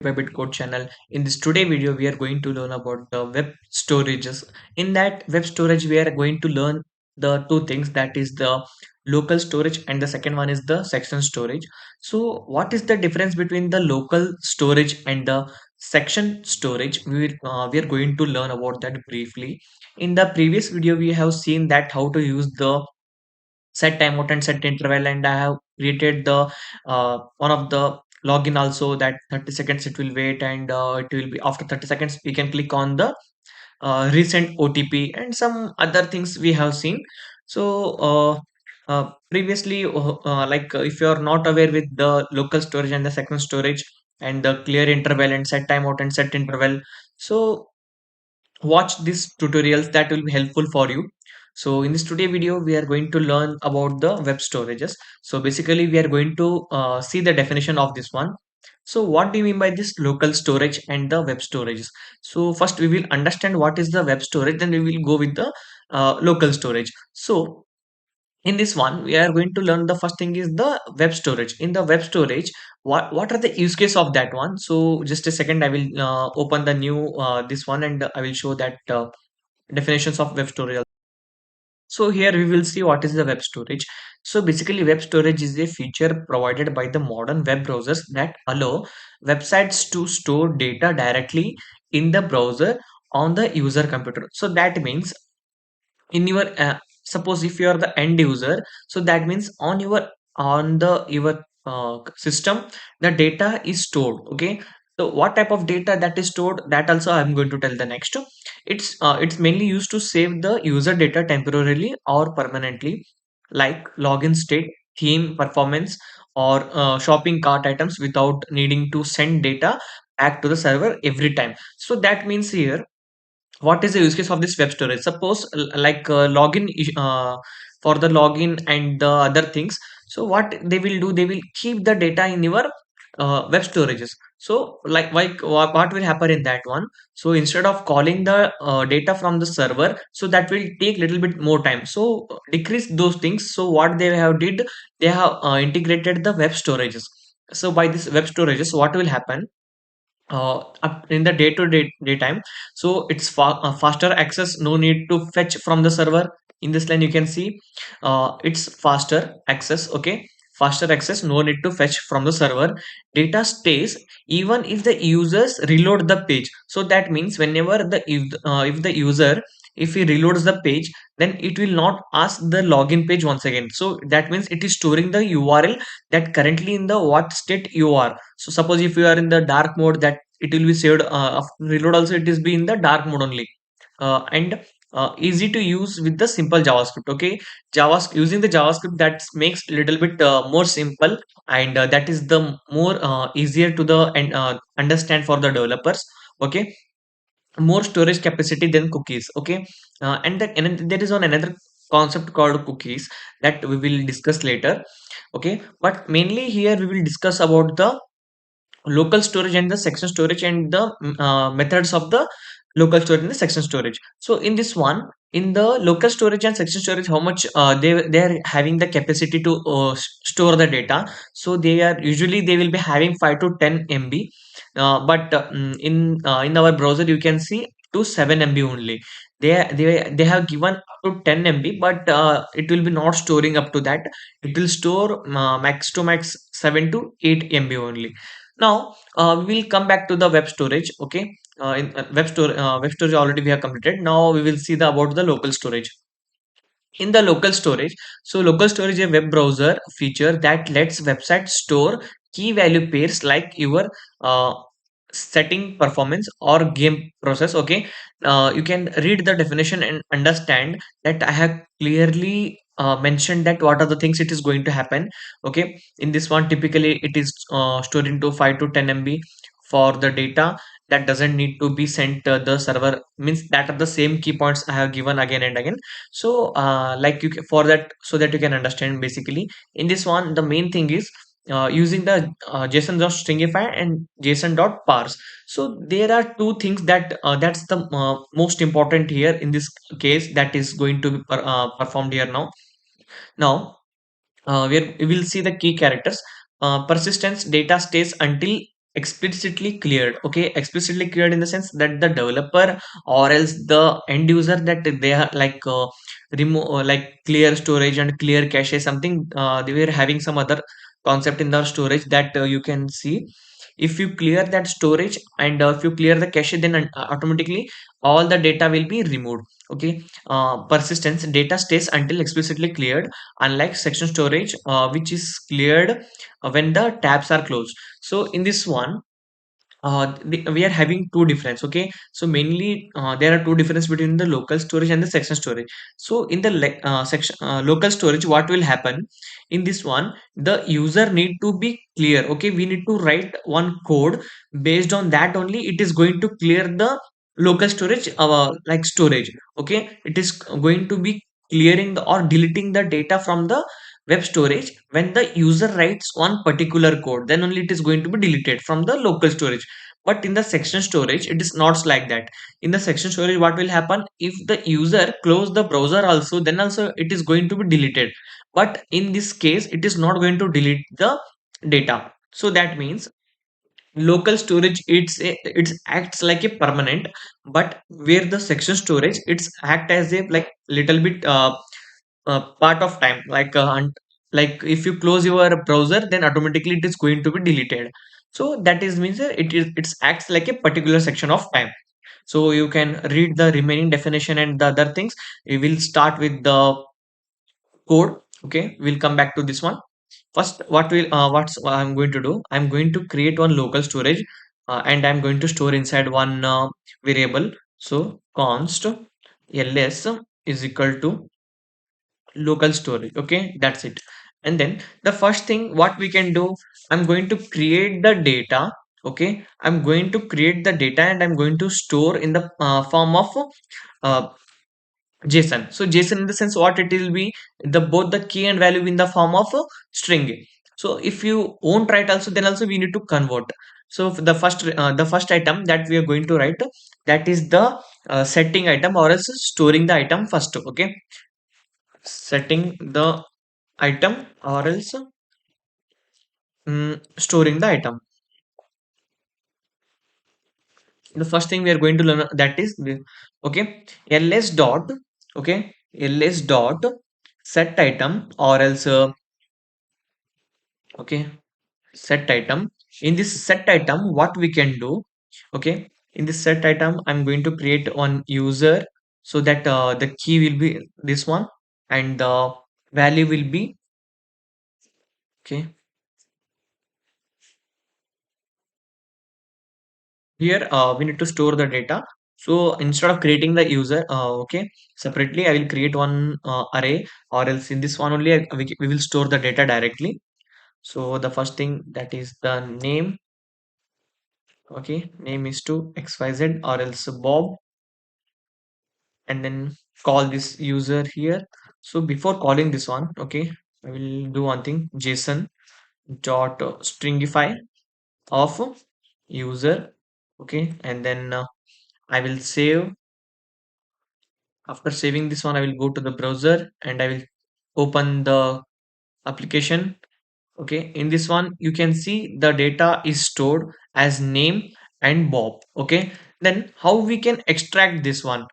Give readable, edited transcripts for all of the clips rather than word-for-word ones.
Bitbybit-code channel. In this today video, we are going to learn about the web storages. In that web storage, we are going to learn the two things, that is the local storage and the second one is the section storage. So what is the difference between the local storage and the section storage? We are going to learn about that briefly. In the previous video, we have seen that how to use the set timeout and set interval, and I have created the one of the login also, that 30 seconds it will wait, and it will be after 30 seconds we can click on the recent OTP and some other things we have seen. So previously if you are not aware with the local storage and the second storage and the clear interval and set timeout and set interval, so watch these tutorials, that will be helpful for you. So in this today video we are going to learn about the web storages. So basically we are going to see the definition of this one. So what do you mean by this local storage and the web storages? So first we will understand what is the web storage, then we will go with the local storage. So in this one we are going to learn, the first thing is the web storage. In the web storage, what are the use case of that one? So just a second, I will open the new this one, and I will show that definitions of web storage. So here we will see what is the web storage. So basically web storage is a feature provided by the modern web browsers that allow websites to store data directly in the browser on the user computer. So that means in your suppose if you are the end user, so that means on the your system the data is stored. Okay, so what type of data that is stored, that also I'm going to tell the next. It's mainly used to save the user data temporarily or permanently, like login state, theme, performance, or shopping cart items, without needing to send data back to the server every time. So that means here, what is the use case of this web storage? Suppose login for the login and the other things. So what they will do, they will keep the data in your web storages. So what will happen in that one? So instead of calling the data from the server, so that will take little bit more time, so decrease those things. So what they have did, they have integrated the web storages. So by this web storages, what will happen in the day-to-day daytime? So it's faster access, no need to fetch from the server. In this line you can see it's faster access. Okay, faster access, no need to fetch from the server. Data stays even if the users reload the page. So that means whenever if the user, if he reloads the page, then it will not ask the login page once again. So that means it is storing the URL that currently in the what state you are. So suppose if you are in the dark mode, that it will be saved reload also, it is be in the dark mode only. And easy to use with the simple JavaScript. Okay, JavaScript, using the JavaScript, that makes little bit more simple, and that is the more easier to the and understand for the developers. Okay, more storage capacity than cookies. Okay, and there is on another concept called cookies that we will discuss later. Okay, but mainly here we will discuss about the local storage and the section storage, and the methods of the local storage and the section storage. So in this one, in the local storage and section storage, how much they are having the capacity to store the data. So they are usually, they will be having 5 to 10 MB, but in our browser you can see to 7 MB only. They have given up to 10 MB, but it will be not storing up to that. It will store max to max 7 to 8 MB only. Now we will come back to the web storage. Okay, in web storage already we have completed. Now we will see the about the local storage. In the local storage, so local storage is a web browser feature that lets websites store key value pairs like your setting, performance, or game process. Okay, you can read the definition and understand that I have clearly mentioned that what are the things it is going to happen. Okay, in this one typically it is stored into 5 to 10 MB for the data that doesn't need to be sent the server, means that are the same key points I have given again and again. So for that, so that you can understand, basically in this one the main thing is using the json.stringify and json.parse. So there are two things that that's the most important here in this case, that is going to be performed here. Now we will see the key characters. Persistence, data stays until explicitly cleared. Okay, explicitly cleared in the sense that the developer or else the end user, that they are like remove like clear storage and clear cache, something they were having some other concept in the storage that you can see. If you clear that storage and if you clear the cache, then automatically all the data will be removed. Okay, persistence data stays until explicitly cleared, unlike section storage which is cleared when the tabs are closed. So in this one, we are having two difference. Okay, so mainly there are two difference between the local storage and the section storage. So in the section local storage, what will happen in this one, the user need to be clear. Okay, we need to write one code, based on that only it is going to clear the local storage like storage. Okay, it is going to be clearing or deleting the data from the web storage when the user writes one particular code, then only it is going to be deleted from the local storage. But in the section storage, it is not like that. In the section storage, what will happen, if the user close the browser also, then also it is going to be deleted. But in this case, it is not going to delete the data. So that means local storage, it's acts like a permanent, but where the section storage, it's act as a like little bit part of time, like like if you close your browser, then automatically it is going to be deleted. So that is means it's acts like a particular section of time. So you can read the remaining definition and the other things. We will start with the code. Okay, we'll come back to this one. First, what I'm going to do, I'm going to create one local storage, and I'm going to store inside one variable. So const ls is equal to local storage. Okay, that's it. And then the first thing what we can do, I'm going to create the data. Okay, I'm going to create the data and I'm going to store in the form of uh, JSON. So JSON in the sense what it will be, the both the key and value in the form of a string. So if you won't write also, then also we need to convert. So for the first item that we are going to write, that is the setting item or else storing the item first. Okay, setting the item or else storing the item. The first thing we are going to learn, that is okay, ls dot, okay, ls dot set item or else okay, set item. In this set item, what we can do, okay, in this set item I'm going to create one user, so that the key will be this one and the value will be, okay, here we need to store the data. So instead of creating the user, okay, separately I will create one array, or else in this one only we will store the data directly. So the first thing, that is the name. Okay, name is to xyz or else bob, and then call this user here. So before calling this one, okay, I will do one thing, JSON dot stringify of user. Okay, and then I will save. After saving this one, I will go to the browser and I will open the application. Okay, in this one, you can see the data is stored as name and Bob. Okay, then how we can extract this one?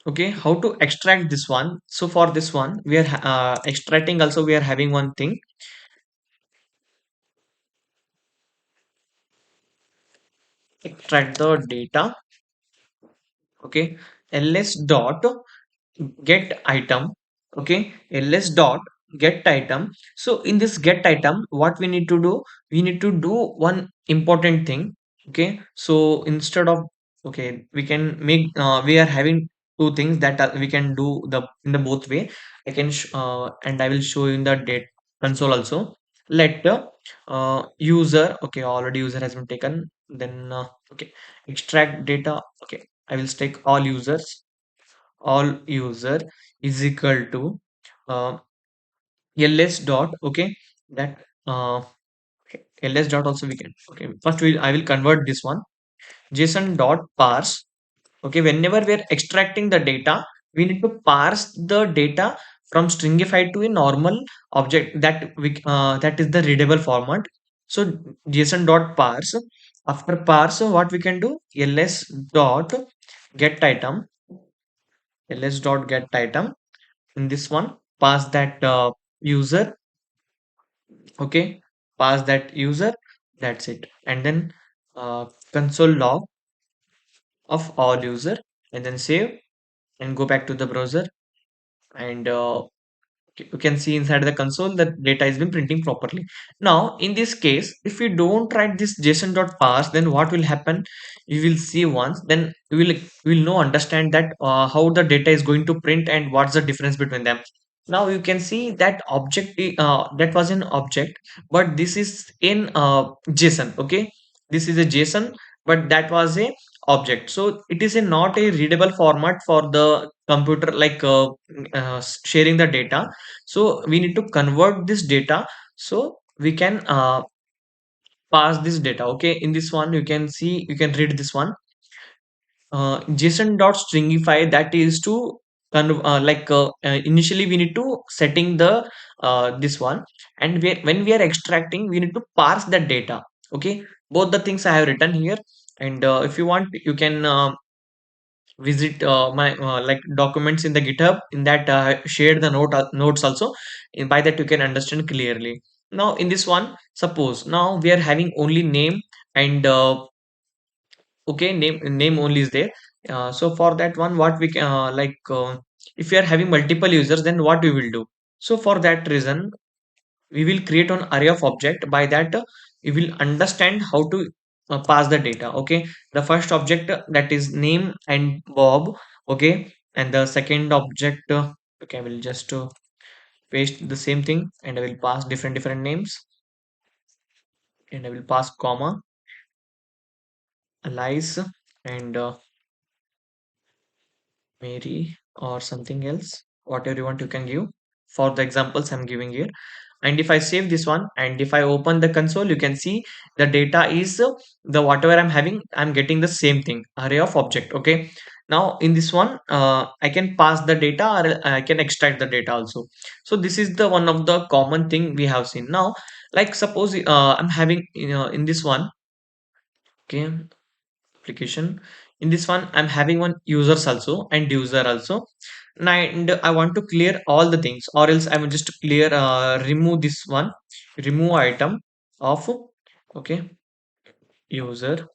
Okay, how to extract this one? So for this one, we are extracting also, we are having one thing, extract the data. Okay, ls dot get item. Okay, ls dot get item. So in this get item, what we need to do, we need to do one important thing. Okay, so instead of, okay, we can make we are having two things that we can do the in the both way. I can and I will show you in the date console also. Let the user, okay, already user has been taken. Then okay, extract data. Okay, I will take all users. All user is equal to uh, ls dot, okay, that okay, ls dot also we can, okay, first I will convert this one, json dot parse. Okay, whenever we are extracting the data, we need to parse the data from stringify to a normal object, that we that is the readable format. So json dot parse, after parse what we can do, ls dot get item, ls dot get item, in this one pass that user, okay, pass that user, that's it. And then console log of all user, and then save and go back to the browser. And you can see inside the console that data has been printing properly. Now in this case, if we don't write this json.parse, then what will happen, you will see once, then you will know understand that how the data is going to print and what's the difference between them. Now you can see that that was an object, but this is in json, okay, this is a json, but that was a object. So it is a not a readable format for the computer, like sharing the data. So we need to convert this data, so we can pass this data. Okay, in this one you can see, you can read this one, json dot stringify, that is to initially we need to setting the this one, and when we are extracting we need to parse the data. Okay, both the things I have written here. And if you want, you can visit my like documents in the github, in that share the notes also. By that you can understand clearly. Now in this one, suppose now we are having only name and okay, name only is there. So for that one, what we can if we are having multiple users, then what we will do? So for that reason, we will create an array of object. By that we will understand how to pass the data. Okay, the first object that is name and Bob. Okay, and the second object, okay, I will just paste the same thing, and I will pass different names, and I will pass comma, Alice, and Mary, or something else, whatever you want you can give for the examples I'm giving here. And if I save this one, and if I open the console, you can see the data is the whatever I'm having, I'm getting the same thing, array of object. Okay, now in this one I can pass the data, or I can extract the data also. So this is the one of the common thing we have seen. Now like suppose I'm having, in this one, okay, application, in this one I'm having one users also and user also. And I want to clear all the things, or else I will just clear remove this one, remove item of, okay, user,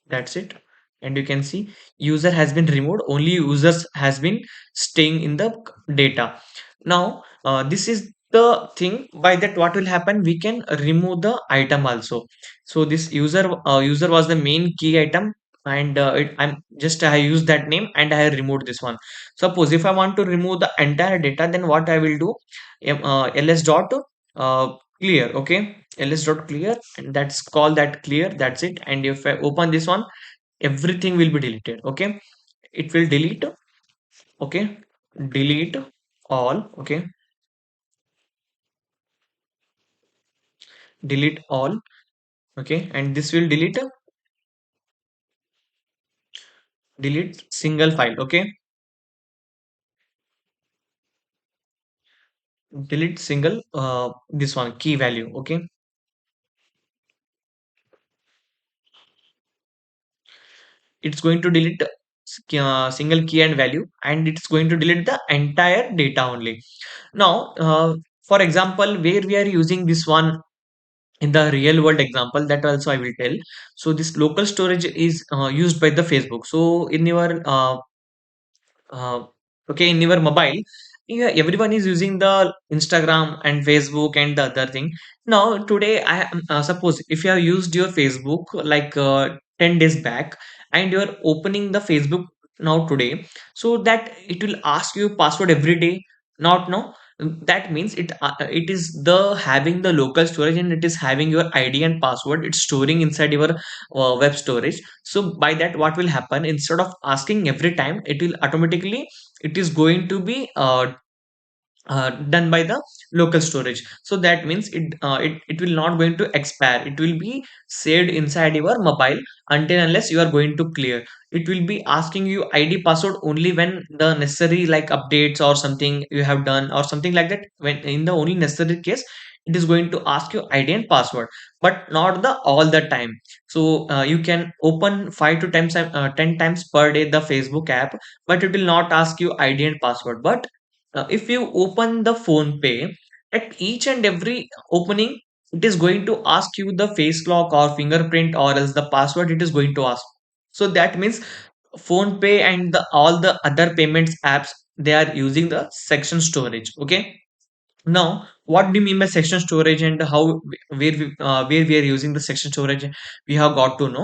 that's it. And you can see user has been removed, only users has been staying in the data. Now this is the thing, by that what will happen, we can remove the item also. So this user was the main key item, and I use that name and I removed this one. Suppose if I want to remove the entire data, then what I will do, ls dot clear. Okay, ls dot clear, and that's called that clear, that's it. And if I open this one, everything will be deleted. Okay, it will delete. Okay, delete all. Okay, delete all. Okay, and this will delete single file. Okay, delete single this one key value. Okay, it's going to delete single key and value, and it's going to delete the entire data only. Now for example, where we are using this one in the real world example, that also I will tell. So this local storage is used by the Facebook. So in your uh, okay, in your mobile, yeah, everyone is using the Instagram and Facebook and the other thing. Now today I suppose if you have used your Facebook like 10 days back, and you are opening the Facebook now today, so that it will ask you password every day. Not now, that means it is the having the local storage, and it is having your ID and password, it's storing inside your web storage. So by that what will happen, instead of asking every time, it will automatically, it is going to be done by the local storage. So that means it will not going to expire, it will be saved inside your mobile until unless you are going to clear. It will be asking you ID password only when the necessary like updates or something you have done or something like that. When in the only necessary case, it is going to ask you ID and password, but not the all the time. So you can open 5 to 10 times per day the Facebook app, but it will not ask you ID and password. But if you open the phone pay, at each and every opening, it is going to ask you the face lock or fingerprint or else the password it is going to ask. So that means phone pay and all the other payments apps, they are using the section storage. Okay, now what do you mean by section storage and how where we are using the section storage, we have got to know.